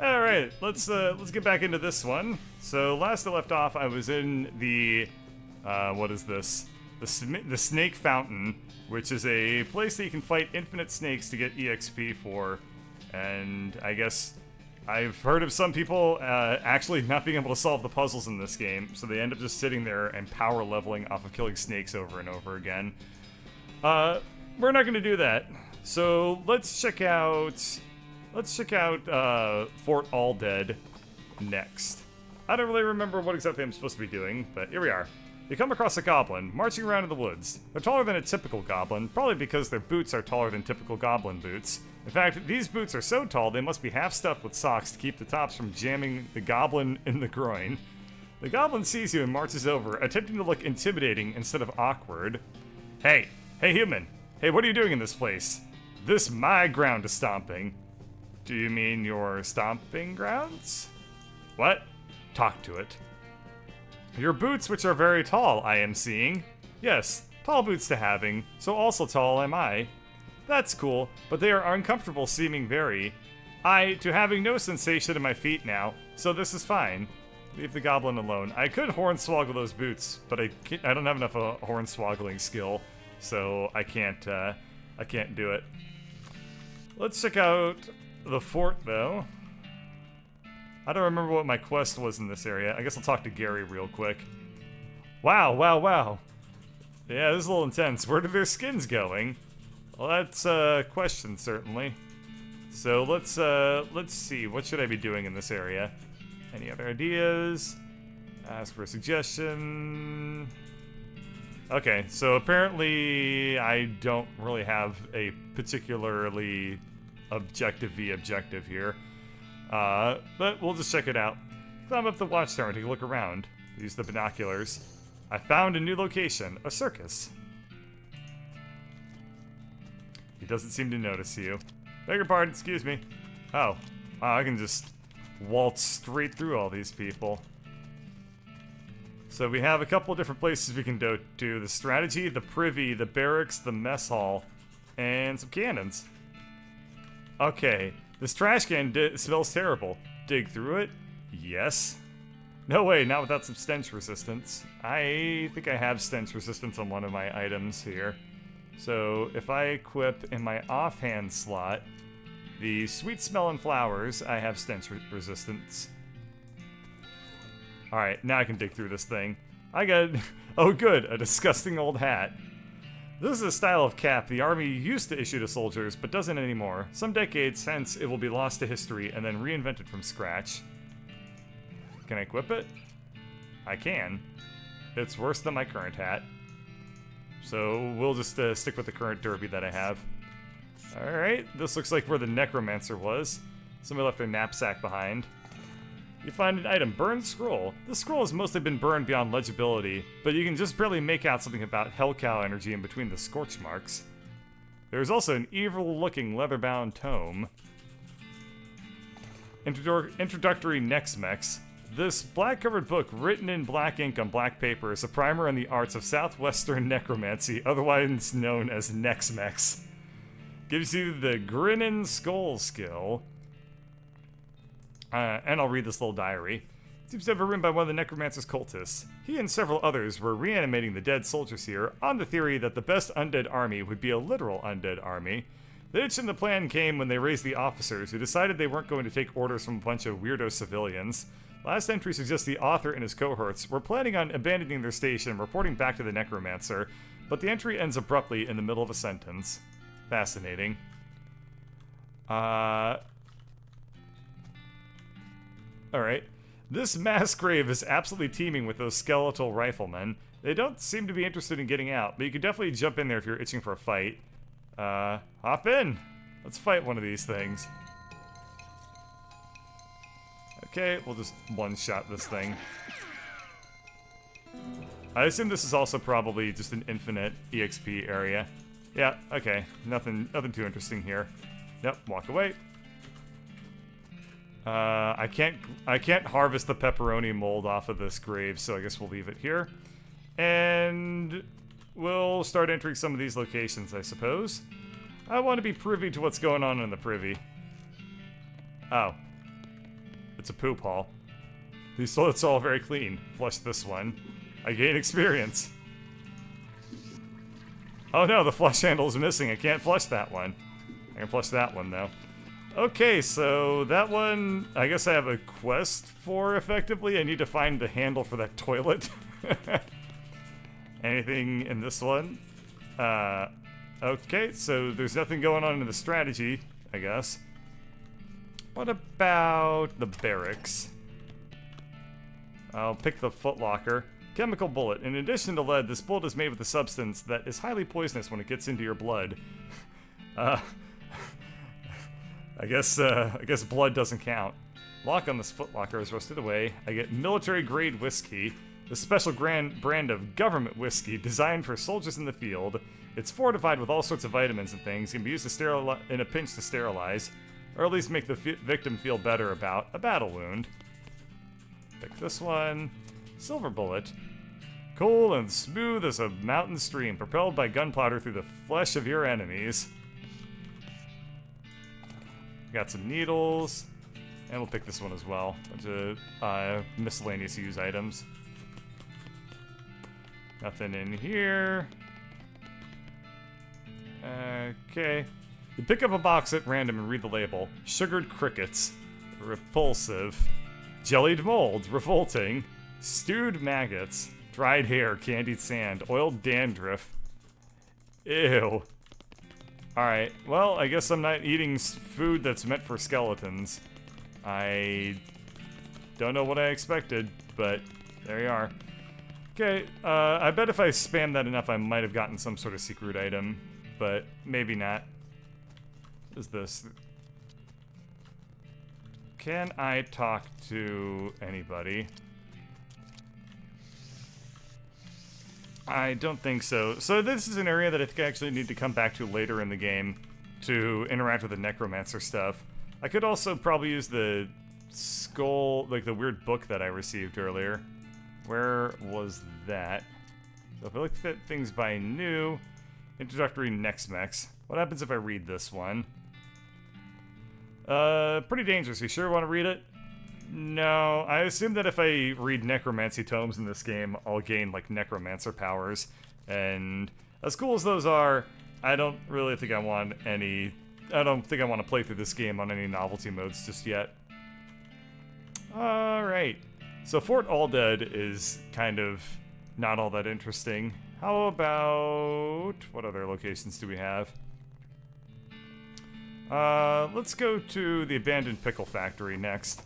All right, let's get back into this one. So last I left off, I was in the what is this? The Snake Fountain, which is a place that you can fight infinite snakes to get EXP for. And I guess I've heard of some people actually not being able to solve the puzzles in this game, so they end up just sitting there and power leveling off of killing snakes over and over again. We're not going to do that. So let's check out Fort All Dead next. I don't really remember what exactly I'm supposed to be doing, but here we are. You come across a goblin marching around in the woods. They're taller than a typical goblin, probably because their boots are taller than typical goblin boots. In fact, these boots are so tall they must be half stuffed with socks to keep the tops from jamming the goblin in the groin. The goblin sees you and marches over, attempting to look intimidating instead of awkward. Hey human! Hey, what are you doing in this place? This my ground is stomping. Do you mean your stomping grounds? What? Talk to it. Your boots, which are very tall, I am seeing. Yes, tall boots to having, so also tall am I. That's cool, but they are uncomfortable seeming very. To having no sensation in my feet now, so this is fine. Leave the goblin alone. I could hornswoggle those boots, but I don't have enough hornswoggling skill, so I can't do it. Let's check out the fort, though. I don't remember what my quest was in this area. I guess I'll talk to Gary real quick. Wow. Yeah, this is a little intense. Where are their skins going? Well, that's a question, certainly. So let's see. What should I be doing in this area? Any other ideas? Ask for a suggestion. Okay, so apparently I don't really have a particularly objective here. But we'll just check it out. Climb up the watchtower and take a look around. Use the binoculars. I found a new location, a circus. He doesn't seem to notice you. Beg your pardon, excuse me. Oh, wow, I can just waltz straight through all these people. So we have a couple different places we can go to. The strategy, the privy, the barracks, the mess hall, and some cannons. Okay. This trash can smells terrible. Dig through it? Yes. No way, not without some stench resistance. I think I have stench resistance on one of my items here. So if I equip in my offhand slot the sweet smelling flowers, I have stench resistance. Alright, now I can dig through this thing. I got, oh good, a disgusting old hat. This is a style of cap the army used to issue to soldiers, but doesn't anymore. Some decades hence, it will be lost to history and then reinvented from scratch. Can I equip it? I can. It's worse than my current hat. So we'll just stick with the current derby that I have. Alright, this looks like where the necromancer was. Somebody left their knapsack behind. You find an item, burned scroll. This scroll has mostly been burned beyond legibility, but you can just barely make out something about hellcow energy in between the scorch marks. There's also an evil-looking leather-bound tome. Introductory Nex-Mex. This black-covered book, written in black ink on black paper, is a primer on the arts of southwestern necromancy, otherwise known as Nex-Mex. Gives you the Grinnin' Skull skill. And I'll read this little diary. Seems to have been written by one of the necromancer's cultists. He and several others were reanimating the dead soldiers here on the theory that the best undead army would be a literal undead army. The itch in the plan came when they raised the officers, who decided they weren't going to take orders from a bunch of weirdo civilians. Last entry suggests the author and his cohorts were planning on abandoning their station and reporting back to the necromancer, but the entry ends abruptly in the middle of a sentence. Fascinating. Alright. This mass grave is absolutely teeming with those skeletal riflemen. They don't seem to be interested in getting out, but you could definitely jump in there if you're itching for a fight. Hop in! Let's fight one of these things. Okay, we'll just one-shot this thing. I assume this is also probably just an infinite EXP area. Yeah, okay. Nothing too interesting here. Nope, walk away. I can't harvest the pepperoni mold off of this grave, so I guess we'll leave it here. And we'll start entering some of these locations, I suppose. I want to be privy to what's going on in the privy. Oh. It's a poop hole. These toilets are all very clean. Flush this one. I gain experience. Oh no, the flush handle is missing. I can't flush that one. I can flush that one though. Okay, so that one, I guess I have a quest for effectively. I need to find the handle for that toilet. Anything in this one? Okay, so there's nothing going on in the strategy, I guess. What about the barracks? I'll pick the footlocker. Chemical bullet. In addition to lead, this bullet is made with a substance that is highly poisonous when it gets into your blood. I guess blood doesn't count. Lock on this footlocker is rusted away. I get military-grade whiskey. The special brand of government whiskey designed for soldiers in the field. It's fortified with all sorts of vitamins and things. It can be used to in a pinch to sterilize, or at least make the victim feel better about a battle wound. Pick this one. Silver bullet. Cool and smooth as a mountain stream, propelled by gunpowder through the flesh of your enemies. Got some needles. And we'll pick this one as well. Bunch of miscellaneous use items. Nothing in here. Okay. You pick up a box at random and read the label. Sugared crickets. Repulsive. Jellied mold. Revolting. Stewed maggots. Dried hair. Candied sand. Oiled dandruff. Ew. Alright, well, I guess I'm not eating food that's meant for skeletons. I don't know what I expected, but there you are. Okay, I bet if I spammed that enough, I might have gotten some sort of secret item, but maybe not. What is this? Can I talk to anybody? I don't think so. So this is an area that I think I actually need to come back to later in the game to interact with the necromancer stuff. I could also probably use the skull, like the weird book that I received earlier. Where was that? So if I look at things by new, introductory Nex-Mex. What happens if I read this one? Pretty dangerous. You sure want to read it? No, I assume that if I read necromancy tomes in this game, I'll gain, like, necromancer powers. And as cool as those are, I don't really think I want any... I don't think I want to play through this game on any novelty modes just yet. Alright. So Fort Aldead is kind of not all that interesting. How about... what other locations do we have? Let's go to the abandoned pickle factory next.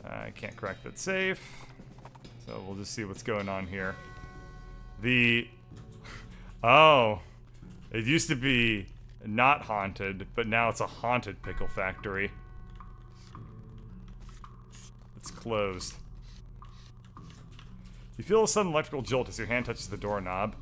I can't crack that safe, so we'll just see what's going on here. Oh, it used to be not haunted, but now it's a haunted pickle factory. It's closed. You feel a sudden electrical jolt as your hand touches the doorknob.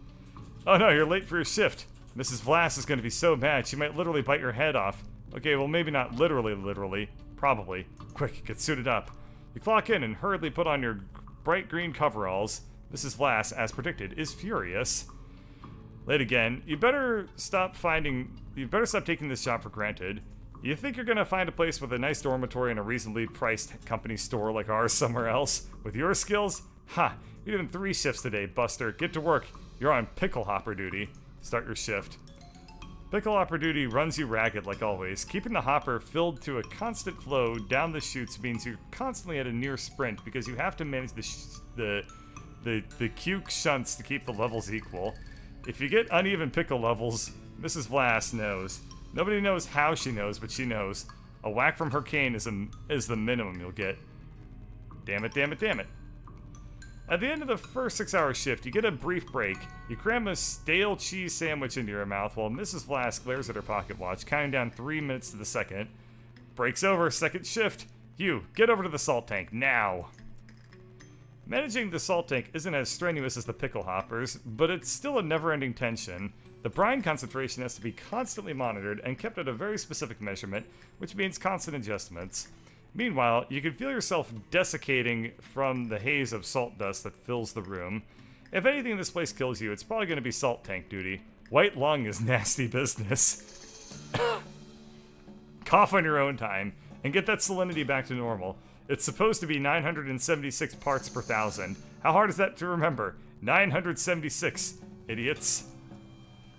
Oh no, you're late for your shift. Mrs. Vlass is going to be so mad, she might literally bite your head off. Okay, well maybe not literally. Probably. Quick, get suited up. You clock in and hurriedly put on your bright green coveralls. Mrs. Vlass, as predicted, is furious. Late again. You better stop taking this job for granted. You think you're gonna find a place with a nice dormitory and a reasonably priced company store like ours somewhere else? With your skills? Ha! You're doing 3 shifts today, Buster. Get to work. You're on pickle hopper duty. Start your shift. Pickle hopper duty runs you ragged like always. Keeping the hopper filled to a constant flow down the chutes means you're constantly at a near sprint because you have to manage the cuke shunts to keep the levels equal. If you get uneven pickle levels, Mrs. Vlass knows. Nobody knows how she knows, but she knows. A whack from her cane is the minimum you'll get. Damn it, damn it, damn it. At the end of the first 6-hour shift, you get a brief break. You cram a stale cheese sandwich into your mouth while Mrs. Vlass glares at her pocket watch, counting down 3 minutes to the second. Break's over, second shift. You, get over to the salt tank, now. Managing the salt tank isn't as strenuous as the pickle hoppers, but it's still a never-ending tension. The brine concentration has to be constantly monitored and kept at a very specific measurement, which means constant adjustments. Meanwhile, you can feel yourself desiccating from the haze of salt dust that fills the room. If anything in this place kills you, it's probably going to be salt tank duty. White lung is nasty business. Cough on your own time. and get that salinity back to normal. It's supposed to be 976 parts per thousand. How hard is that to remember? 976, idiots.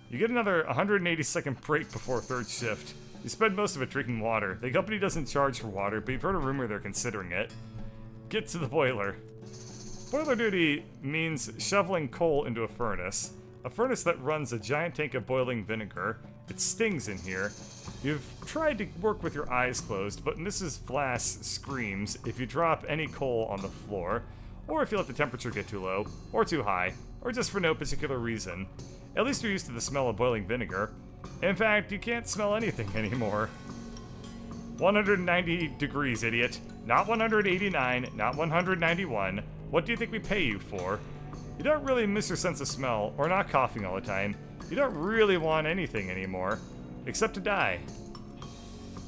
You get another 180-second break before third shift. You spend most of it drinking water. The company doesn't charge for water, but you've heard a rumor they're considering it. Get to the boiler. Boiler duty means shoveling coal into a furnace that runs a giant tank of boiling vinegar. It stings in here. You've tried to work with your eyes closed, but Mrs. Flass screams if you drop any coal on the floor, or if you let the temperature get too low, or too high, or just for no particular reason. At least you're used to the smell of boiling vinegar. In fact, you can't smell anything anymore. 190 degrees, idiot. Not 189, not 191. What do you think we pay you for? You don't really miss your sense of smell, or not coughing all the time. You don't really want anything anymore, except to die.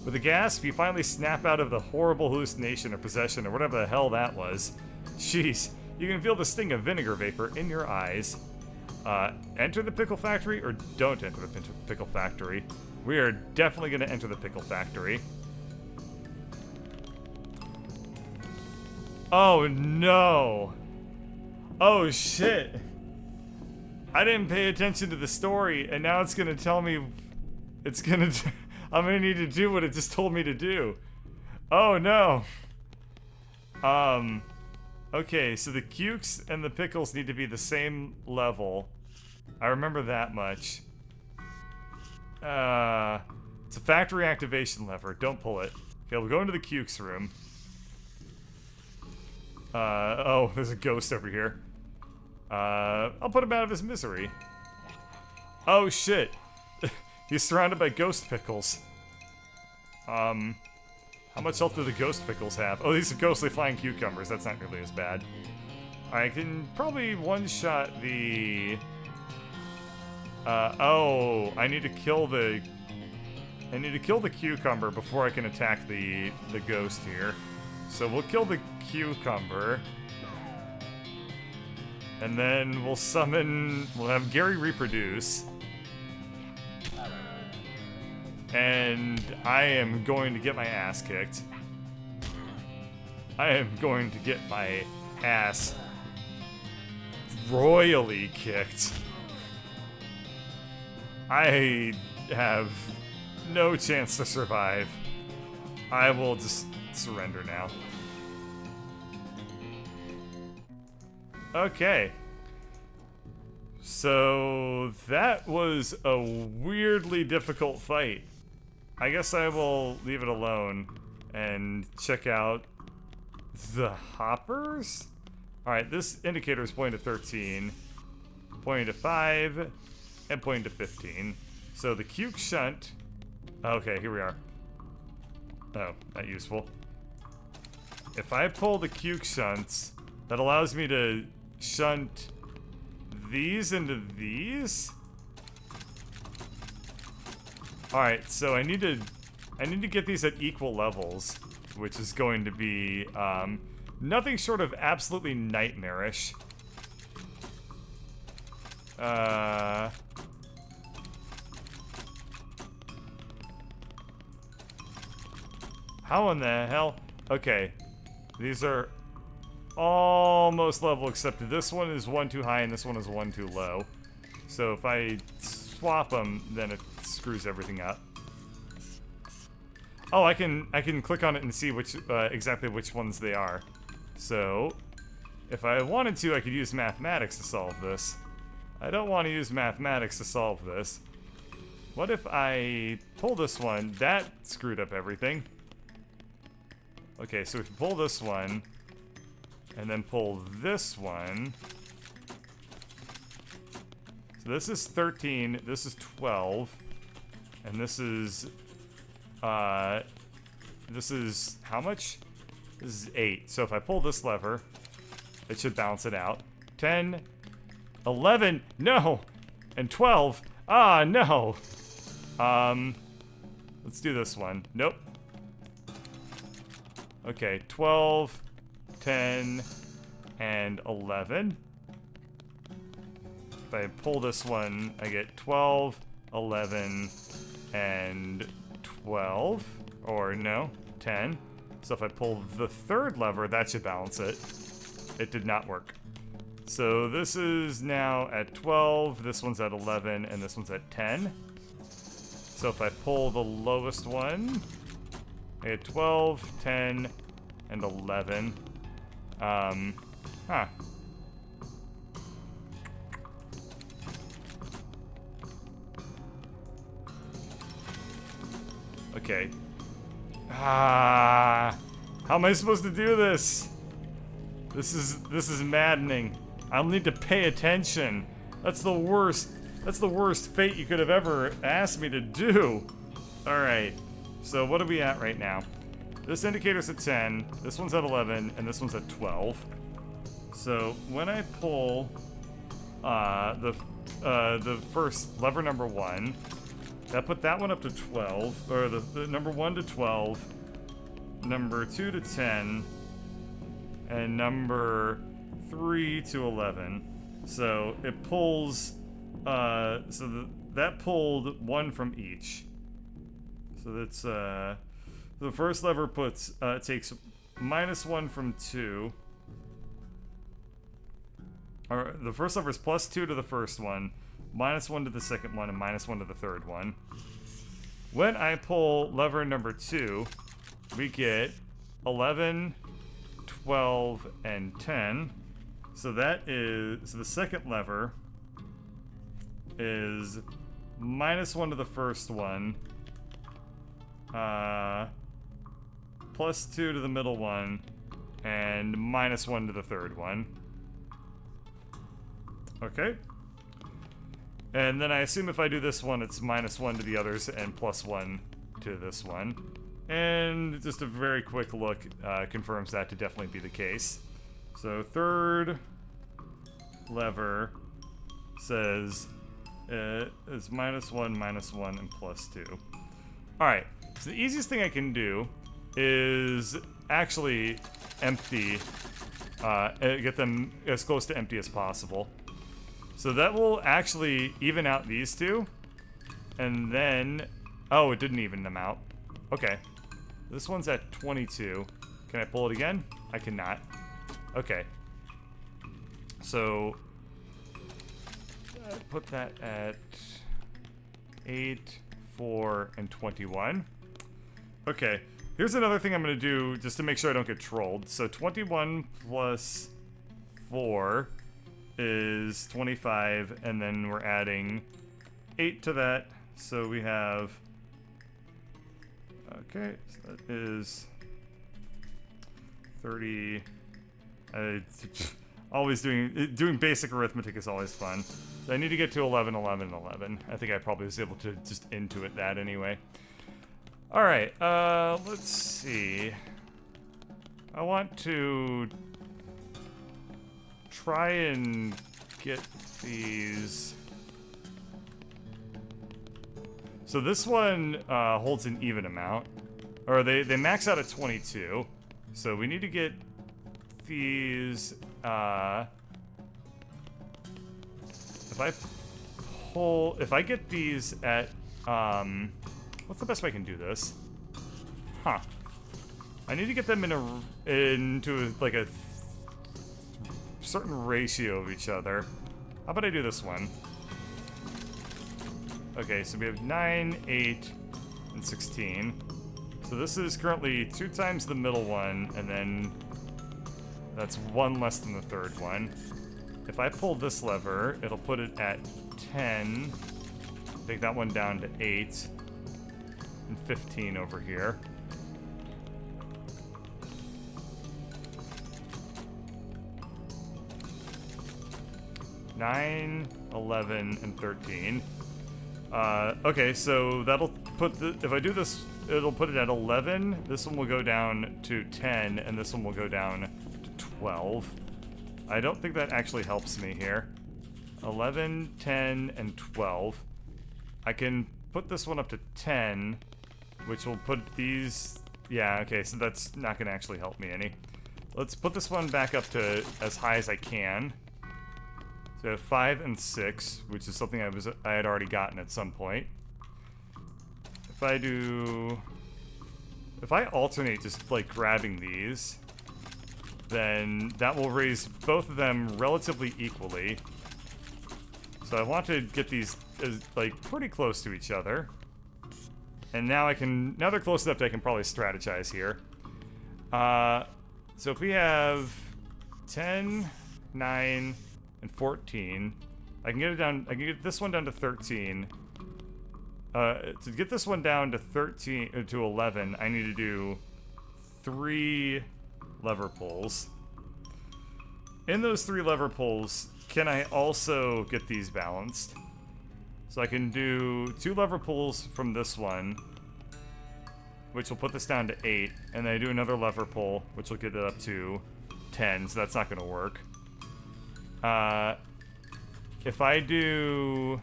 With a gasp, you finally snap out of the horrible hallucination or possession or whatever the hell that was. Jeez, you can feel the sting of vinegar vapor in your eyes. Enter the pickle factory or don't enter the pickle factory. We are definitely going to enter the pickle factory. Oh no! Oh shit! I didn't pay attention to the story, and now it's gonna tell me I'm gonna need to do what it just told me to do. Oh no! Okay, so the cukes and the pickles need to be the same level. I remember that much. It's a factory activation lever. Don't pull it. Okay, we'll go into the cukes room. Oh, there's a ghost over here. I'll put him out of his misery. Oh shit. He's surrounded by ghost pickles. How much health do the ghost pickles have? Oh, these are ghostly flying cucumbers. That's not really as bad. I can probably one-shot the... oh, I need to kill the cucumber before I can attack the ghost here. So we'll kill the cucumber. And then we'll have Gary reproduce. And I am going to get my ass kicked. I am going to get my ass royally kicked. I have no chance to survive. I will just surrender now. Okay. So that was a weirdly difficult fight. I guess I will leave it alone and check out the hoppers? Alright, this indicator is pointing to 13, pointing to 5, and pointing to 15. So the cuke shunt... Okay, here we are. Oh, not useful. If I pull the cuke shunts, that allows me to shunt these into these? Alright, so I need to get these at equal levels, which is going to be nothing short of absolutely nightmarish. How in the hell? Okay, these are almost level, except this one is one too high and this one is one too low. So if I swap them, then it screws everything up. Oh, I can click on it and see which exactly which ones they are. So if I wanted to, I could use mathematics to solve this. I don't want to use mathematics to solve this. What if I pull this one? That screwed up everything. Okay, so if you pull this one, and then pull this one. So this is 13, this is 12, and this is how much? This is 8. So if I pull this lever, it should balance it out. 10, 11, no! And 12, ah, no! Let's do this one. Nope. Okay, 12, 10, and 11. If I pull this one, I get 12, 11, and 12. Or no, 10. So if I pull the third lever, that should balance it. It did not work. So this is now at 12, this one's at 11, and this one's at 10. So if I pull the lowest one, I get 12, 10, and 11. Huh. Okay. How am I supposed to do this? This is maddening. I'll need to pay attention. That's the worst. That's the worst fate you could have ever asked me to do. All right. So what are we at right now? This indicator's at 10. This one's at 11, and this one's at 12. So when I pull the first lever number 1, that put that one up to 12, or the number 1 to 12, number 2 to 10, and number 3 to 11. So it pulls, that pulled 1 from each. So that's, the first lever puts, takes -1 from 2. Or the first lever is +2 to the first one, -1 to the second one, and -1 to the third one. When I pull lever number 2, we get 11, 12, and 10. So that is, so the second lever is -1 to the first one, +2 to the middle one, and -1 to the third one. Okay. And then I assume if I do this one, it's -1 to the others and +1 to this one. And just a very quick look confirms that to definitely be the case. So third lever says it's -1, -1, and +2. Alright, so the easiest thing I can do is actually empty, get them as close to empty as possible. So that will actually even out these two. And then, oh, it didn't even them out. Okay. This one's at 22. Can I pull it again? I cannot. Okay. So, put that at 8, 4, and 21. Okay. Here's another thing I'm going to do just to make sure I don't get trolled. So 21 plus 4 is 25, and then we're adding 8 to that. So we have, okay, so that is 30. Always doing basic arithmetic is always fun. So I need to get to 11, 11, 11. I think I probably was able to just intuit that anyway. All right, let's see. I want to try and get these. So this one holds an even amount, or they max out at 22. So we need to get these. If I get these at what's the best way I can do this? Huh. I need to get them into like a certain ratio of each other. How about I do this one? Okay, so we have 9, 8, and 16. So this is currently 2 times the middle one, and then that's 1 less than the third one. If I pull this lever, it'll put it at 10. Take that one down to 8. And 15 over here. Nine, 11, and 13. Okay, so that'll put if I do this, it'll put it at 11. This one will go down to 10, and this one will go down to 12. I don't think that actually helps me here. 11, 10, and 12. I can put this one up to 10, which will put these. Yeah, okay, so that's not going to actually help me any. Let's put this one back up to as high as I can. So I have 5 and 6, which is something I had already gotten at some point. If I do if I alternate just, like, grabbing these, then that will raise both of them relatively equally. So I want to get these, like, pretty close to each other. And now now they're close enough that I can probably strategize here. So if we have 10, 9, and 14, I can get this one down to 13. To get this one down to 13, to 11, I need to do 3 lever pulls. In those 3 lever pulls, can I also get these balanced? So I can do 2 lever pulls from this one, which will put this down to 8, and then I do another lever pull, which will get it up to 10, so that's not going to work. If I do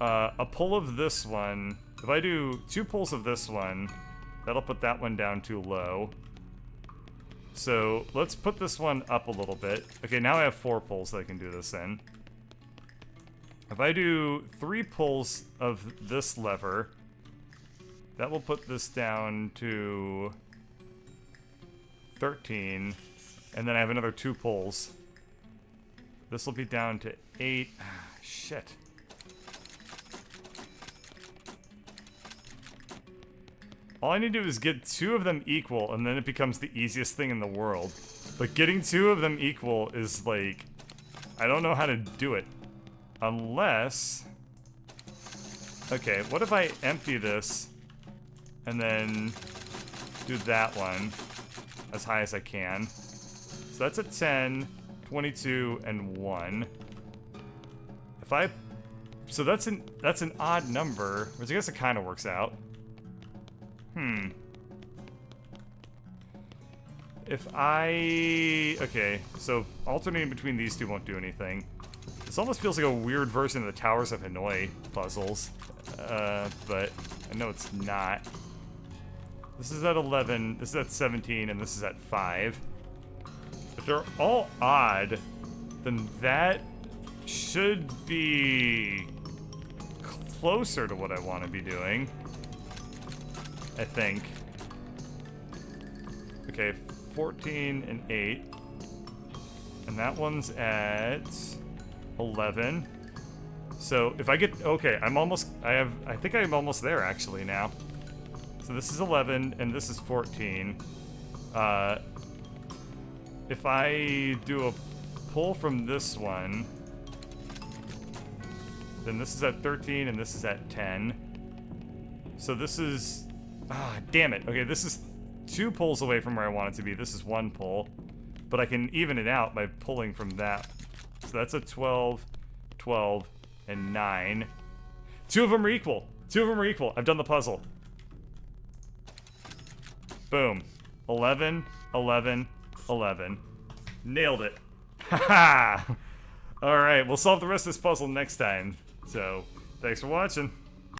a pull of this one, if I do 2 pulls of this one, that'll put that one down too low. So let's put this one up a little bit. Okay, now I have 4 pulls that I can do this in. If I do 3 pulls of this lever, that will put this down to 13, and then I have another 2 pulls. This will be down to 8. Shit. All I need to do is get 2 of them equal, and then it becomes the easiest thing in the world. But getting 2 of them equal is like, I don't know how to do it. Unless... Okay, what if I empty this, and then do that one as high as I can? So that's a 10, 22, and 1. If I... So that's an odd number, which I guess it kind of works out. If I... Okay, so alternating between these 2 won't do anything. This almost feels like a weird version of the Towers of Hanoi puzzles. But I know it's not. This is at 11, this is at 17, and this is at 5. If they're all odd, then that should be closer to what I want to be doing. I think. Okay, 14 and 8. And that one's at 11. So if I get, okay, I think I'm almost there actually now. So this is 11 and this is 14. If I do a pull from this one, then this is at 13 and this is at 10. So this is, damn it. Okay, this is 2 pulls away from where I want it to be. This is 1 pull. But I can even it out by pulling from that. So that's a 12, 12, and 9. 2 of them are equal. 2 of them are equal. I've done the puzzle. Boom. 11, 11, 11. Nailed it. Haha! Alright, we'll solve the rest of this puzzle next time. So, thanks for watching.